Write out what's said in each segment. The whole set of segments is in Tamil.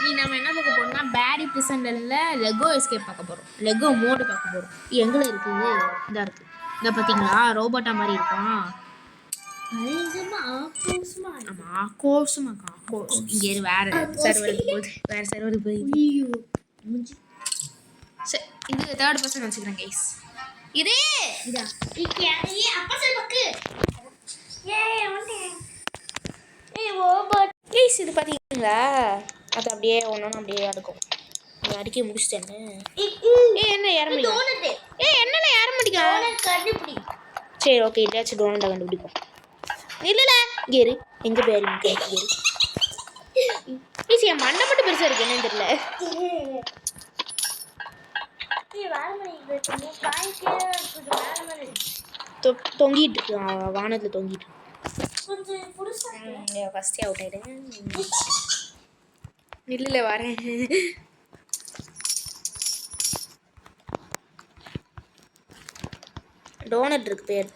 நீ நம்ம என்ன பார்க்க போறோம்னா பேரி பிரிசன்டல்ல லெகோ எஸ்கேப் பார்க்க போறோம். லெகோ மோடு பார்க்க போறோம். எங்க இருக்குது? இதா இருக்கு. இத பாத்தீங்களா? ரோபோட்டா மாதிரி இருக்கான். ஆமா ஆக்ரோஷமா ஆக்ரோஷ். இங்க வேற சர்வருக்கு போகுது. வேற சர்வருக்கு போகுது. இது தேர்ட் பர்சன் வச்சுக்கிறேன் கைஸ். இது இதா அப்பா சார் பக்கு ப்ளீஸ் இது பார்த்தீங்களா? அது அப்படியே ஒன்றும் அப்படியே இருக்கும். நீ அடிக்க முடிச்சிட்டேன்னு என்ன ஏற முடியும்? என்னல ஏற முடியும்? சரி ஓகே, இதாச்சும் டோனட்டை கண்டுபிடிப்போம். இல்லைல்ல இங்கே இரு. எங்கே பேர் இங்கே இரு. என் மண்டை மட்டும் பெருசாக இருக்கு, என்னன்னு தெரியல. தொங்கிட்டு இருக்கு, வானத்தில் தொங்கிட்டு. ஃபஸ்ட்டே அவுட் ஆகிட்டேன். இல்லை வரேன். டோனட் இருக்கு பேர்.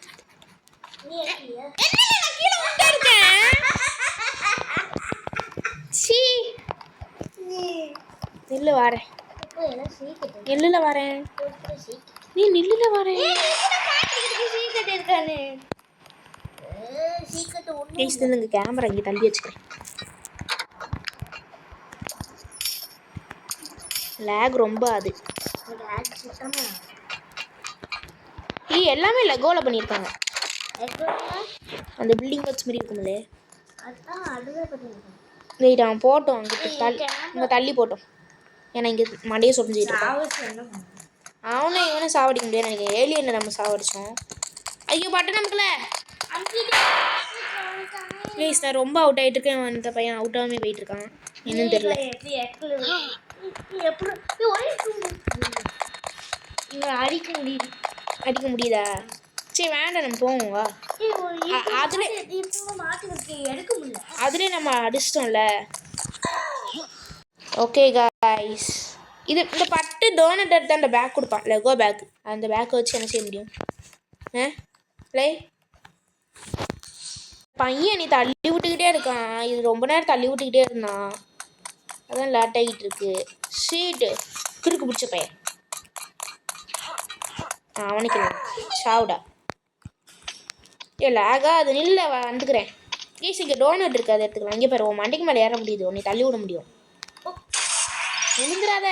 நில்லு வரேன். நில்லுல வரேன். நீ நில்லுல வரேன். கேமரா இங்கே தள்ளி வச்சுக்கிறேன். லேக் ரொம்ப அது எல்லாமே லெகோல பண்ணியிருக்காங்க. அந்த பில்டிங் வச்சு மாதிரி இருக்கும்ல. வெயிட் அவன் போட்டோம் அங்கே தள்ளி போட்டோம். ஏன்னா இங்கே மண்டையை சொரிஞ்சிட்டு இருக்கான். அவனை இவனை சாவடிக்க முடியாது நினைக்கிறேன். ஏலியனை நம்ம சாவடிச்சோம். ஐயோ பட்டு நமக்குல ப்ளீஸ். நான் ரொம்ப அவுட் ஆகிட்டு இருக்கேன். இந்த பையன் அவுட் ஆகாமே போயிட்டு இருக்கான். என்னன்னு தெரியல. அடிக்க முடியுதா? சரி வேண்டாம், நம்ம போவோம் வா. அதுலேயே நம்ம அடிச்சிட்டோம்ல. ஓகே காய்ஸ், இது இந்த பட்டு டோனட் எடுத்து அந்த பேக் கொடுப்பான், லெகோ பேக். அந்த பேக்கை வச்சு என்ன செய்ய முடியும்? பையன் நீ தள்ளி விட்டுக்கிட்டே இருக்கான். இது ரொம்ப நேரம் தள்ளி விட்டுக்கிட்டே இருந்தான், அதான் லேட் ஆகிட்டு இருக்கு. ஷீட்டு கிறுக்கு பிடிச்ச பையன். அவனுக்கு சாவுடா. லேகா அது நில்ல வந்துக்கிறேன். ப்ளீஸ் இங்கே டோனட் இருக்கு, அதை எடுத்துக்கலாம். இங்கே பாரு, உன் மண்டைக்கு மேலே ஏற முடியுது, உன்னை தள்ளி விட முடியும். விழுந்துடாத.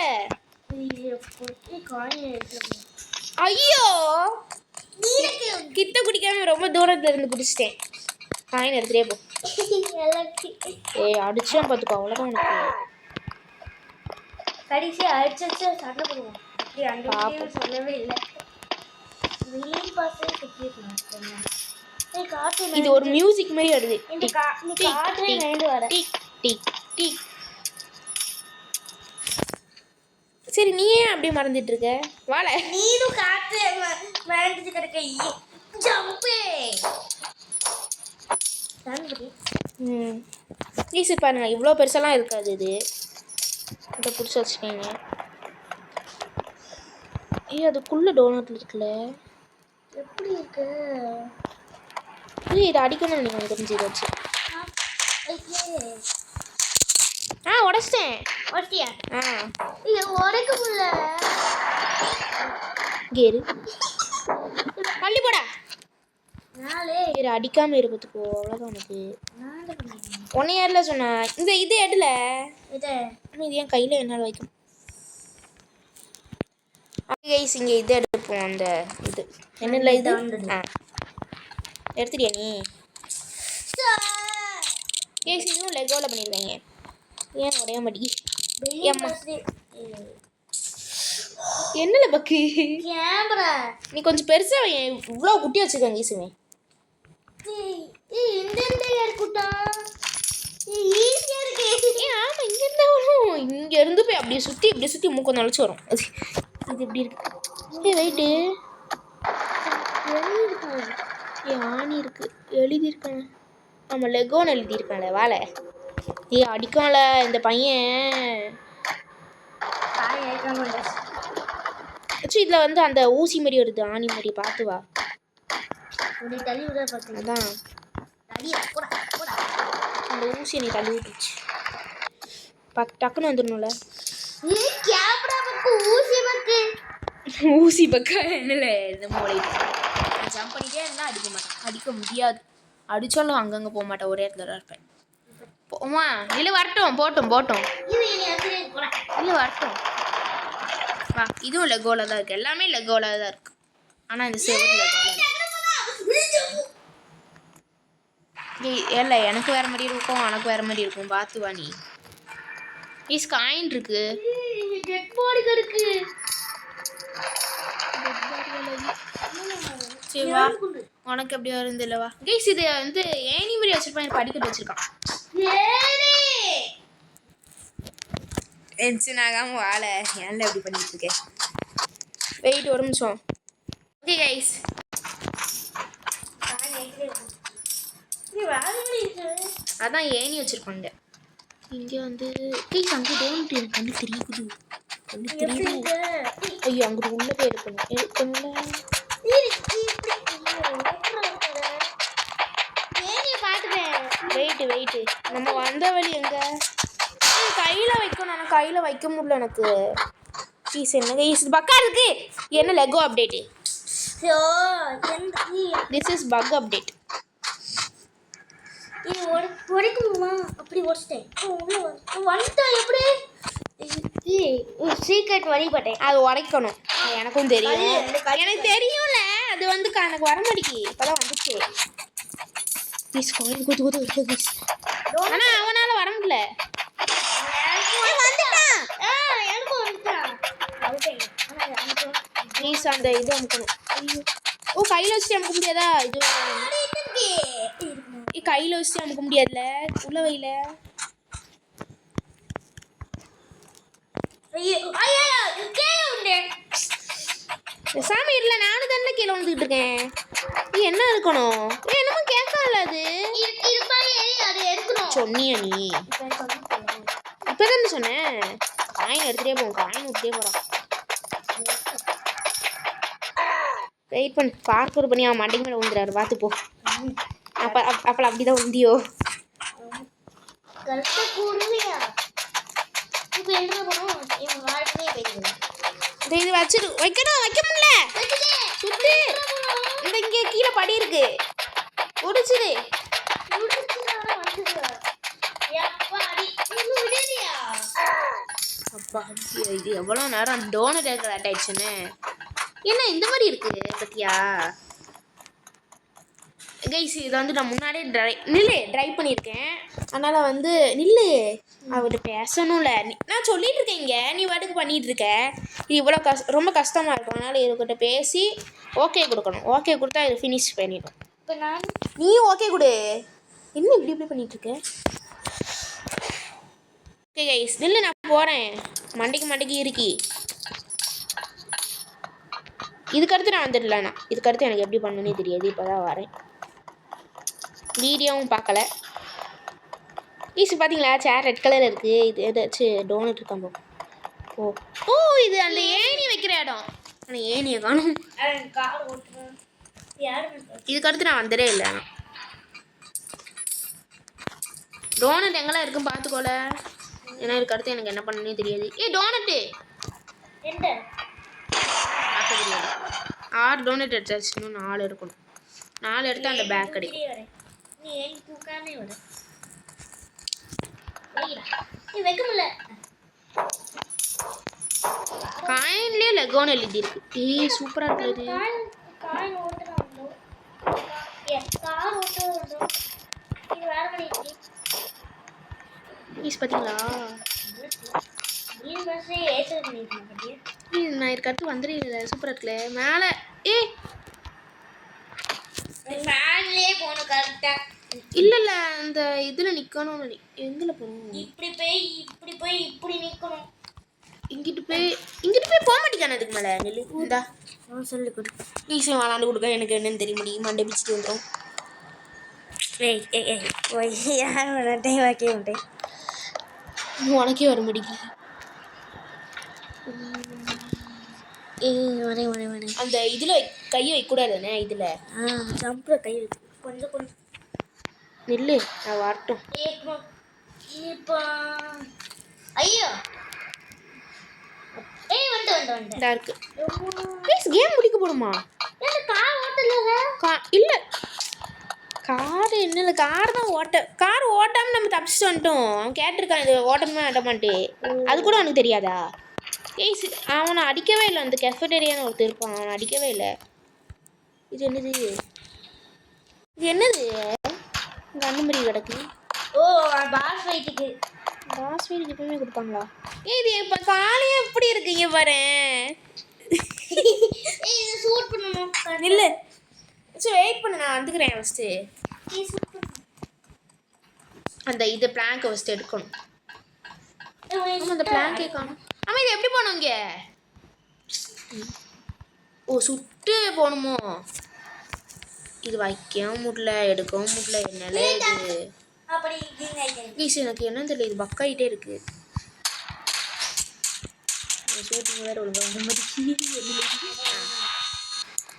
ஐயோ கிட்ட குடிக்காம ரொம்ப தூரத்துல இருந்து குடிச்சிட்டேன். காயின் எடுத்துட்டே போ. அடிச்சேன் பார்த்துக்கோ, அவ்வளோதான் உனக்கு. கடைசி அடிச்சு சண்டை போடுவோம். சொல்லவே இல்லை. இது ஒரு மியூசிக் மாதிரி வருது. சரி நீ ஏன் அப்படியே மறந்துட்டு இருக்க? வாழ நீனும் காத்து மறந்துட்டு கிடக்க. ஈஸி பாருங்க, இவ்வளோ பெருசெல்லாம் இருக்காது. இது இதை பிடிச்சி வச்சுக்கீங்க. அதுக்குள்ள டோனட் இருக்குல்ல, எப்படி இருக்கு? இதை அடிக்கணும்னு நினைக்கிறேன் தெரிஞ்சு. இதை வச்சு உடச்சிட்டேன். உடச்சிட்டியா? உடைக்க முடியல. கேரு தள்ளி போடா. வேறு அடிக்காம இருப்பதுக்கோ, அவ்வளோதான் உனக்கு. ஒன்னே யாரில் சொன்னா இந்த இது எடுல இது ஏன் கையில் என்னால் வைக்கும். கைஸ் இங்கே இது எடுப்போம். அந்த இது என்னல இது எடுத்துட்டியா நீ? கைஸ் இதுவும் லெகோவில் பண்ணியிருக்காங்க. ஏன் உடைய மாட்டேங்கி? என்னல பக்கு கேமரா நீ கொஞ்சம் பெருசா இவ்வளோ குட்டி வச்சுருக்காங்க ஈசுமே. ஆமா இங்க இருந்தா வரும். இங்க இருந்து போய் அப்படியே சுத்தி மூக்கம் நுழைச்சு வரும். இது எப்படி இருக்கு? வெயிட்டு ஆணி இருக்கு, எழுதியிருக்காங்க. ஆமா லெகோன்னு எழுதியிருக்காங்க. வாழை அடிக்கால இந்த பையன். இதுல வந்து அந்த ஊசி மாதிரி வருது, ஆணி மாதிரி. பார்த்து வா. அதான் அந்த ஊசி நீ தள்ளி விட்டுச்சு. டக்குன்னு வந்துடணும்ல. ஊசி பக்கா என்னல இந்த மூளை. நான் ஜம்ப் பண்ணிட்டே இருந்தால் அடிக்க மாட்டேன், அடிக்க முடியாது. அடித்தாலும் அங்கங்கே போக மாட்டேன், ஒரே இடத்துல தான் இருப்பேன். போமா இல்லை வரட்டும், போட்டும் இல்லை வரட்டும். வா, இதுவும் லெகோவில் தான் இருக்குது, எல்லாமே லெகோவில் தான் இருக்குது. ஆனால் இந்த செவரு லெகோவில் இல்லை, எனக்கு வேறு மாதிரி இருக்கும், உனக்கு வேறு மாதிரி இருக்கும். பார்த்து வா நீ. இஸ் காயின் இருக்கு. சரி வா, உனக்கு எப்படி வருது இல்லவா கைஸ். இது வந்து ஏனி மாதிரி வச்சிருப்பான், படிக்கட்டு வச்சிருக்கான். டென்ஷன் ஆகாம வாழ ஏன்ல எப்படி பண்ணிட்டு இருக்கேன். வெயிட் ஒரு நிமிஷம். ஓகே கைஸ், அதான் ஏனி வச்சிருப்பாங்க இங்கே வந்து. கைஸ் அங்கே டோன்ட் எனக்கு கண்ணு தெரியுது, கண்ணு தெரியுது. ஐயோ அங்கே உள்ள போய் எடுக்கணும்ல. வெயிட்டு நம்ம வந்த வழி எங்க? கையில் வைக்கணும், ஆனால் கையில் வைக்க முடியல எனக்கு. ப்ளீஸ் என்ன கைஸ் பக்கா இருக்கு. என்ன Lego update? This is bug update. உடைக்கணுமா? அப்படி உடைச்சிட்டேன். எப்படி சீக்ரெட் வழிபட்டேன், அது உடைக்கணும். எனக்கும் தெரியும், எனக்கு தெரியும்ல. அது வந்து எனக்கு வர மாட்டேங்கி, இப்போதான் வந்துச்சு. ப்ளீஸ் கோயில் குத்து இருக்கு ப்ளீஸ். ஆனால் அவனால் வர முடியல. ப்ளீஸ் அந்த இது அமுக்கணும். ஐயோ, ஓ கையில் வச்சுட்டு அமுக்க முடியாதா? இது கையில் வச்சுட்டு அமுக்க முடியாதுல்ல, உள்ள வையில. சாமி இல்லை, நானும் தானே கீழே வந்துக்கிட்டு இருக்கேன். நீ என்ன இருக்கணும்? என்னமோ கேட்கல. அது சொன்னியா நீ? இப்போதான் சொன்னேன். காயின் எடுத்துகிட்டே போவோம், காயின் விட்டுட்டே போகிறான். வெயிட் பண்ணு, பார்க்கர் பண்ணி அவன் மண்டைக்கு மேலே வந்துடுறாரு, பார்த்து போ. அப்போ அப்படிதான் உந்தியோ. இது வச்சுட்டு வைக்கணும், வைக்க முடியல. சுத்து இந்த இங்கே கீழே படி இருக்கு, முடிச்சுது. அப்பா இது எவ்வளோ நேரம் டோனட் கலெக்ட் ஆயிடுச்சுன்னு. என்ன இந்த மாதிரி இருக்கு பத்தியா கைஸ்? இதை வந்து நான் முன்னாடியே ட்ரை பண்ணியிருக்கேன். அதனால் வந்து அவர்கிட்ட பேசணும்ல. நான் சொல்லிட்டு இருக்கேன் இங்கே, நீ வாட்டுக்கு பண்ணிகிட்டு இருக்க. இது இவ்வளோ ரொம்ப கஷ்டமாக இருக்கும். அதனால் இவர்கிட்ட பேசி ஓகே கொடுக்கணும். ஓகே கொடுத்தா இது ஃபினிஷ் பண்ணிடும். இப்போ நீயும் ஓகே கொடு. என்ன இப்படி பண்ணிகிட்ருக்க? ஓகே கைஸ் நான் போகிறேன். மண்டைக்கு இருக்கி. இதுக்கடுத்து நான் வந்துடலண்ணா. இதுக்கடுத்து எனக்கு எப்படி பண்ணணுன்னே தெரியாது. இப்போ தான் வரேன், வீடியோவும் பார்க்கல. ஈஸி பார்த்தீங்களா? சேர் ரெட் கலரில் இருக்குது. இது ஏதாச்சும் டோனட் இருக்காம்போ. ஓ இது அந்த ஏணி வைக்கிற இடம். ஆனால் ஏணியை காணும். இதுக்கடுத்து நான் வந்துடே இல்லை. ஆனால் டோனட் எங்கெல்லாம் இருக்குன்னு பார்த்துக்கோல. ஏன்னா இதுக்கடுத்து எனக்கு என்ன பண்ணனே தெரியாது. டோனட்டு பார்க்க தெரியாது. 6 டோனட் எடுத்தாச்சு, இன்னும் 4 இருக்கணும். 4 எடுத்து அந்த பேக் கிடைக்கும். காயின்லேயே லெகோன்னு எழுதி இருக்கு. சூப்பராக இருக்குது. ப்ளீஸ் பார்த்தீங்களா? நான் இதுக்கடுத்து வந்துடுறீங்கள. சூப்பராக இருக்குல்ல மேலே. மேலே போகணும் கரெக்டாக. இல்ல அந்த இதுல நிக்கணும். எங்கல போகணும்? இப்படி போய் இப்படி நிக்கணும். இங்கிட்டு போய் போக மாட்டேங்கானே. அதுக்கு மேலே நெல்லு இந்தா சொல்லி கொடு. ஈஸியாக விளாண்டு கொடுக்க எனக்கு என்னன்னு தெரிய முடியும். மண்டை பிடிச்சிட்டு வந்துடும். வைக்க மாட்டேன். உனக்கே வர மாட்டேங்குது. அந்த இதுல கையை வைக்கூடாதுண்ணே. இதுல ஜம்பில் கை வைக்க கொஞ்சம் நெல்லு. நான் வரட்டும். இப்போ ஐயோ ஏய் வந்து இதா இருக்கு ப்ளீஸ் கேம் முடிக்க போடுமா ஏய் கார் ஓட்டல இல்ல கார் என்ன கார் தான் கார் ஓட்டாம நம்ம தப்பிச்சுட்டு வந்துட்டோம் அவன் கேட்டிருக்கான் இது ஓட்டமே ஆட்டமாட்டே அது கூட அவனுக்கு தெரியாதா ஏய் அவனை அடிக்கவே இல்லை அந்த கெஃபடேரியான்னு ஒருத்தர் இருப்பான் அவனை அடிக்கவே இல்லை இது என்னது இந்த அண்ணமரி கிடக்கு ஓ பாஸ் ஃபைட்டுக்கு எப்பவுமே கொடுப்பாங்களா ஏய் இது இப்போ காலையே எப்படி இருக்குங்க பாரு ஏய் இது ஷூட் பண்ணனும் இல்லை சரி வெயிட் பண்ணு நான் வந்துக்கிறேன் ஃபஸ்ட்டு அந்த இது பிளாங்கை ஃபஸ்ட்டு எடுக்கணும் ஆமாம் அந்த பிளாங்கே காணும் ஆமாம் இது எப்படி போகணும் இங்கே ஓ சுட்டு போகணுமோ இது வைக்கவும் முடியல எடுக்கவும் முடியல என்னால இது அப்படி ப்ளீஸ் எனக்கு என்னன்னு தெரியல இது பக்காயிட்டே இருக்கு ஷூட்டிங் வேறு ஒழுங்காக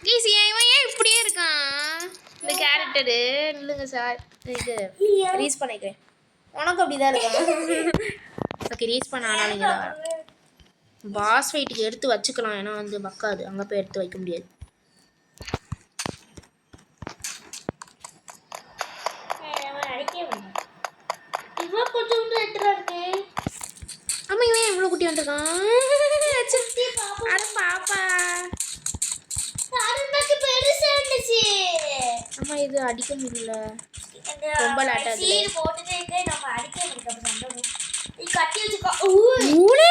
ப்ளீஸ் இவன் ஏன் இப்படியே இருக்கான் இந்த கேரக்டரு இல்லைங்க சார் இது ரீஸ் பண்ணிக்கிறேன் உனக்கு அப்படிதான் இருக்கும் ஓகே ரீஸ் பண்ண ஆனாலுங்களா பாஸ் ஃபைட்டுக்கு எடுத்து வச்சுக்கலாம் ஏன்னா வந்து பக்காது அங்கே போய் எடுத்து வைக்க முடியாது ஆமாம் இவன் எவ்வளோ குட்டி வந்திருக்கான் அட பாப்பா ஆமா இது அடிக்க முடியல ரொம்ப லேட்டா சீர் போட்டுட்டே இருக்க நம்ம அடிக்க முடியல சண்டை நீ கட்டி வச்சுக்கோ மூளை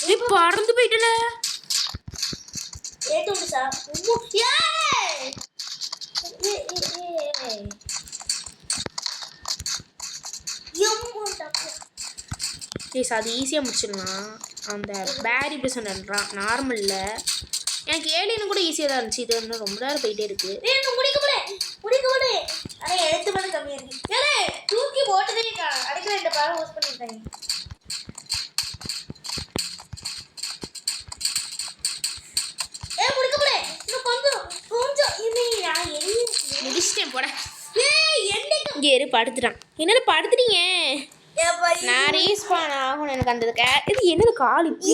நீ பறந்து போயிட்டல ஏத்துண்டு சார் ப்ளீஸ் அது ஈஸியாக முடிச்சிடலாம் அந்த பேரி இப்படி சொன்னான் நார்மலில் எனக்கு ஏலியனும் கூட ஈஸியாக தான் இருந்துச்சு இது இன்னும் ரொம்ப நேரம் போயிட்டே இருக்கு முடிக்க ஆனால் எழுத்து மட்டும் கம்மியாக இருக்கு ஏலே தூக்கி போட்டதே அடிக்க ரெண்டு பாரம் யூஸ் பண்ணியிருக்காங்க இன்னும் கொஞ்சம் முடிச்சிட்டேன் போட இங்கே எரு படுத்துட்டான் என்னென்ன படுத்துட்டீங்க நான் ரீஸ்பான் ஆகணும் எனக்கு அந்த இது என்னது கால் இப்படி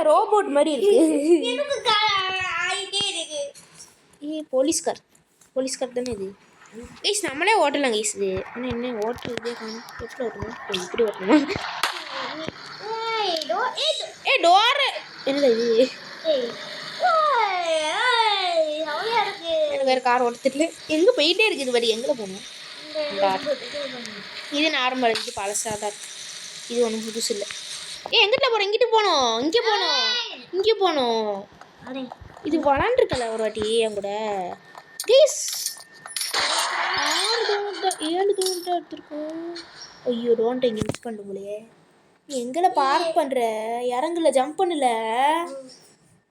ரோபோட் மாதிரி இருக்கு போலீஸ்கார் தானே இது கைஸ் நம்மளே ஓட்டலாம் கைஸ் இது ஆனால் என்ன ஓட்டுறதே காணும் எப்படி ஓட்டணும் இப்படி ஓட்டணும் டோரு என்னது இது எனக்கு வேறு கார் ஓட்டத்துல எங்கே போயிட்டே இருக்குது படி எங்கே போகணும் இது நார்மல் இது பழசாக தான் இருக்கு இது ஒன்றும் புதுசு இல்லை எங்கிட்ட போகிறோம் இங்கே போகணும் இது விளாண்டுருக்கல ஒரு வாட்டி என் கூட ப்ளீஸ் 7 தோண்ட்டை எடுத்துருக்கோம் ஐயோ டோன்ட்டை இங்கே மிஸ் பண்ண போலையே நீ எங்களை பார்க் பண்ணுற இறங்கல ஜம்ப் பண்ணல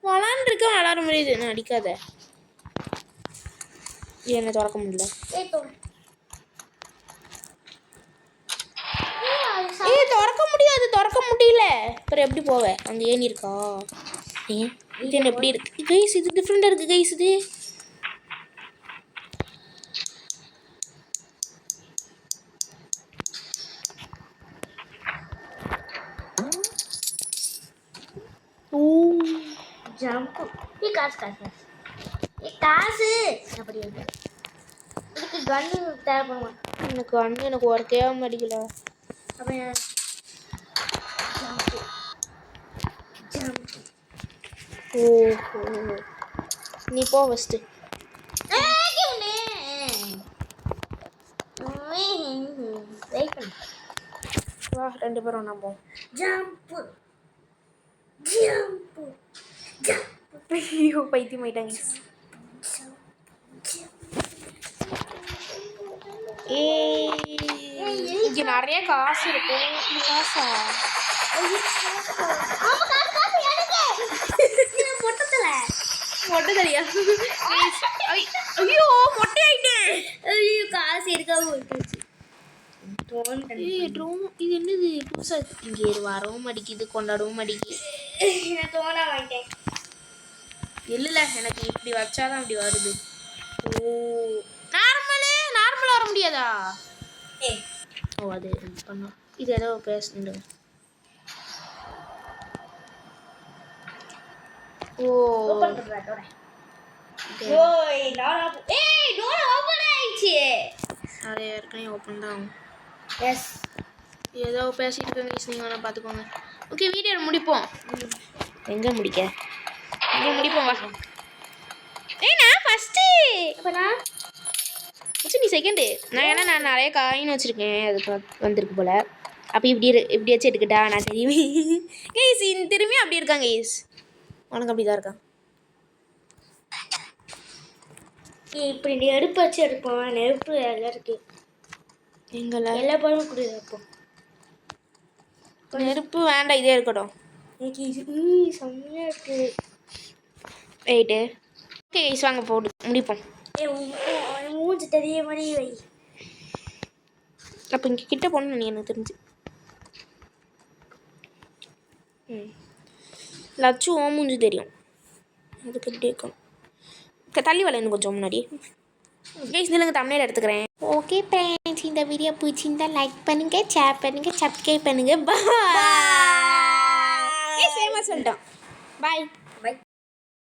விளாண்டுருக்கேன் விளாட முடியுது நான் அடிக்காத என்ன திறக்க முடியல திறக்க முடியல அப்புறம் எப்படி போவேன் அங்கே ஏணி இருக்கா ஏன் இது என்ன எப்படி இருக்கு கைஸ் இது டிஃப்ரெண்டாக இருக்கு கைஸ் இது ஓ ஜம்ப் காசு அப்படி இதுக்கு கன்னு தேவைப்படுமா எனக்கு ஒர்க்கே மாட்டேங்கல அப்போ ஓஹோ நீ போ ஃபஸ்ட்டு வா 2 பேரும் ஒன்றா போ ஜம்ப்பு ஐயோ பைத்தியம் ஆயிட்டாங்க இங்கே நிறைய காசு இருக்கும் இது காசா மொட்டை தெரியா ஐயோ மொட்டை ஆயிட்டேன் ஐயோ காசு இருக்காம போயிடுச்சு இது என்னது புதுசா இங்கே வரவும் அடிக்குது கொண்டாடவும் அடிக்குது நான் தோணா வாங்கிட்டேன் இல்லை எனக்கு இப்படி வச்சாதான் அப்படி வருது ஓ நார்மலா வர முடியாதா ஓ அது பண்ணோம். இது ஏதோ பேசுண்டு. ஓ ஓபன் பண்றேன் டோர. ஓய் டோரா. ஏய் டோரா ஓபன் ஆயிடுச்சு. அது ஏற்கனவே ஓப்பன் தான் ஆகும். எஸ். ஏதோ பேசிட்டு இருக்காங்க guys, நீங்க வேணா பார்த்துக்கோங்க. ஓகே வீடியோ முடிப்போம். எங்கே முடிக்க இங்கே முடிப்போம் வா. ஏய் நான் ஃபஸ்ட்டு. அப்ப நான் நீ செகண்டு. நான் நிறைய காயின் வச்சுருக்கேன், அதுக்கு வந்திருக்கு போல். அப்போ இப்படி வச்சு எடுக்கட்டா நான் தெரியுமே. கைஸ் திரும்பி அப்படி இருக்காங்க கைஸ், உனக்கு அப்படி தான் இருக்கான். இப்படி நெருப்பு வச்சு எடுப்போம். நெருப்பு எல்லாம் இருக்கு எங்களை எல்லா பழமும் கூட வைப்போம். நெருப்பு வேண்டாம், இதே இருக்கட்டும். எனக்கு செம்மையா இருக்கு. ரைட்டு ஓகே கைஸ் வாங்க போட்டு முடிப்போம். மூஞ்சி தெரிய மாதிரி வை. அப்போ இங்கே கிட்ட போகணும்னு நீ எனக்கு தெரிஞ்சு. லட்சு ஓ மூஞ்சி தெரியும், அதுக்கு இப்படி இருக்கணும். தள்ளி வரல கொஞ்சம் முன்னாடி. கைஸ் நிலங்க தமிழில் எடுத்துக்கிறேன். ஓகே ஃப்ரெண்ட்ஸ், இந்த வீடியோ பிடிச்சிருந்தா லைக் பண்ணுங்கள், ஷேர் பண்ணுங்கள், சப்ஸ்கிரைப் பண்ணுங்கள். பாய். சேமா சொல்லிட்டோம். பாய்.